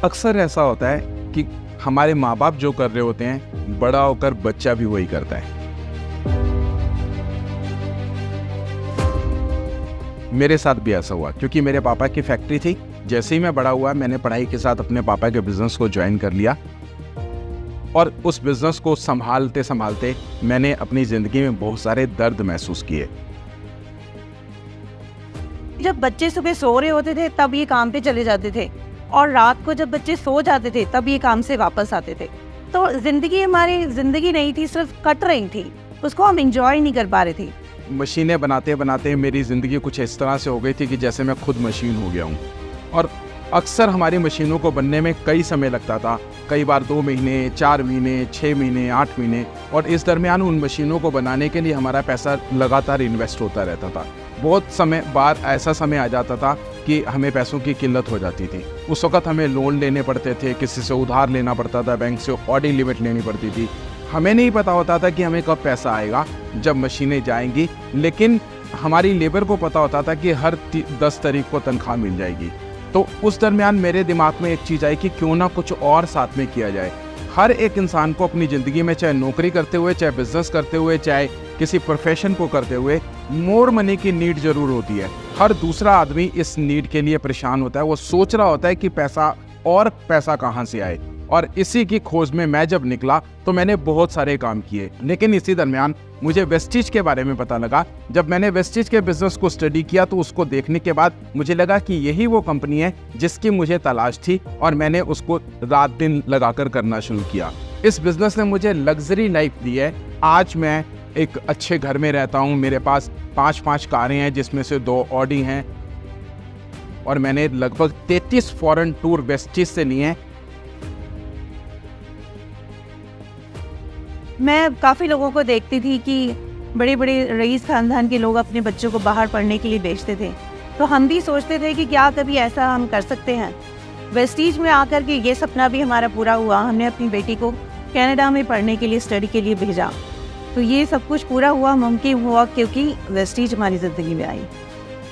अक्सर ऐसा होता है कि हमारे माँ बाप जो कर रहे होते हैं, बड़ा होकर बच्चा भी वही करता है। मेरे साथ भी ऐसा हुआ क्योंकि मेरे पापा की फैक्ट्री थी। जैसे ही मैं बड़ा हुआ, मैंने पढ़ाई के साथ अपने पापा के बिजनेस को ज्वाइन कर लिया और उस बिजनेस को संभालते संभालते मैंने अपनी जिंदगी में बहुत सारे दर्द महसूस किए। जब बच्चे सुबह सो रहे होते थे तब ये काम पे चले जाते थे और रात को जब बच्चे सो जाते थे तब ये काम से वापस आते थे। तो जिंदगी हमारी जिंदगी नहीं थी, सिर्फ कट रही थी, उसको हम एंजॉय नहीं कर पा रहे थे। मशीनें बनाते बनाते मेरी ज़िंदगी कुछ इस तरह से हो गई थी कि जैसे मैं खुद मशीन हो गया हूँ। और अक्सर हमारी मशीनों को बनने में कई समय लगता था, कई बार 2 महीने, 4 महीने, 6 महीने, 8 महीने, और इस दरमियान उन मशीनों को बनाने के लिए हमारा पैसा लगातार इन्वेस्ट होता रहता था। बहुत समय बाद ऐसा समय आ जाता था कि हमें पैसों की किल्लत हो जाती थी। उस वक़्त हमें लोन लेने पड़ते थे, किसी से उधार लेना पड़ता था, बैंक से ऑडी लिमिट लेनी पड़ती थी। हमें नहीं पता होता था कि हमें कब पैसा आएगा, जब मशीनें जाएंगी, लेकिन हमारी लेबर को पता होता था कि हर 10 तारीख को तनख्वाह मिल जाएगी। तो उस दरमियान मेरे दिमाग में एक चीज़ आई कि क्यों ना कुछ और साथ में किया जाए। हर एक इंसान को अपनी ज़िंदगी में, चाहे नौकरी करते हुए, चाहे बिजनेस करते हुए, चाहे किसी प्रोफेशन को करते हुए, मोर मनी की नीड ज़रूर होती है। हर दूसरा आदमी इस नीड के लिए परेशान होता है। वो सोच रहा होता है कि पैसा कहाँ से आए। और इसी की खोज में मैं जब निकला तो मैंने बहुत सारे काम किए, लेकिन इसी दरमियान मुझे वेस्टीज के बारे में पता लगा। जब मैंने वेस्टीज के बिजनेस को स्टडी किया तो उसको देखने के बाद मुझे लगा कि यही वो कंपनी है जिसकी मुझे तलाश थी, और मैंने उसको रात दिन लगाकर करना शुरू किया। इस बिजनेस ने मुझे लग्जरी लाइफ दी है। आज मैं एक अच्छे घर में रहता हूँ, मेरे पास 5 कारें हैं जिसमें से 2 ऑडी हैं, और मैंने लगभग 33 फॉरेन टूर वेस्टीज से लिए हैं। मैं काफ़ी लोगों को देखती थी कि बड़े बड़े रईस खानदान के लोग अपने बच्चों को बाहर पढ़ने के लिए भेजते थे, तो हम भी सोचते थे कि क्या कभी ऐसा हम कर सकते हैं। वेस्टीज में आकर के ये सपना भी हमारा पूरा हुआ। हमने अपनी बेटी को कनाडा में पढ़ने के लिए, स्टडी के लिए भेजा। तो ये सब कुछ पूरा हुआ, मुमकिन हुआ क्योंकि वेस्टीज हमारी ज़िंदगी में आई।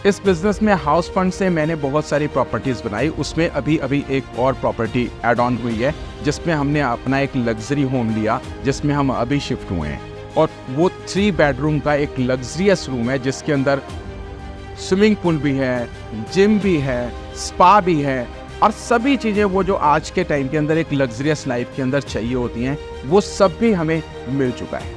इस बिज़नेस में हाउस फंड से मैंने बहुत सारी प्रॉपर्टीज़ बनाई। उसमें अभी एक और प्रॉपर्टी ऐड ऑन हुई है जिसमें हमने अपना एक लग्जरी होम लिया, जिसमें हम अभी शिफ्ट हुए हैं। और वो 3 बेडरूम का एक लग्जरियस रूम है जिसके अंदर स्विमिंग पूल भी है, जिम भी है, स्पा भी है, और सभी चीज़ें वो जो आज के टाइम के अंदर एक लग्जरियस लाइफ के अंदर चाहिए होती हैं, वो सब भी हमें मिल चुका है।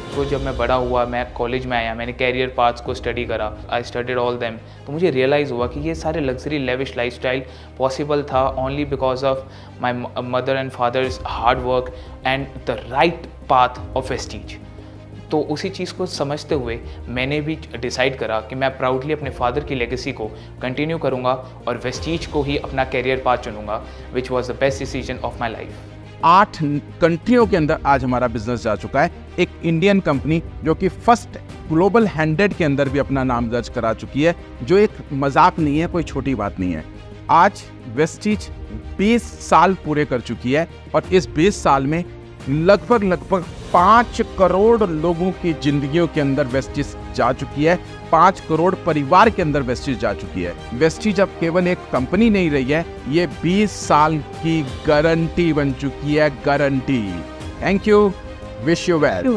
तो जब मैं बड़ा हुआ, मैं कॉलेज में आया, मैंने कैरियर पाथ्स को स्टडी करा, आई स्टडीड ऑल देम, तो मुझे रियलाइज़ हुआ कि ये सारे लग्जरी लेविश लाइफस्टाइल पॉसिबल था only because of my mother and father's hard work and the right path of Vestige. तो उसी चीज़ को समझते हुए मैंने भी डिसाइड करा कि मैं प्राउडली अपने फादर की लेगेसी को कंटिन्यू करूँगा और वेस्टीज को ही अपना कैरियर पाथ चुनूँगा, which was the best decision of my life. 8 कंट्रियों के अंदर आज हमारा बिजनेस जा चुका है। एक इंडियन कंपनी जो कि फर्स्ट ग्लोबल 100 के अंदर भी अपना नाम दर्ज करा चुकी है, जो एक मजाक नहीं है, कोई छोटी बात नहीं है। आज वेस्टीज 20 साल पूरे कर चुकी है और इस 20 साल में लगभग 5 करोड़ लोगों की जिंदगियों के अंदर वेस्टीज जा चुकी है। 5 करोड़ परिवार के अंदर वेस्टीज जा चुकी है। वेस्टीज अब केवल एक कंपनी नहीं रही है, ये 20 साल की गारंटी बन चुकी है, guarantee. Thank you, wish you well.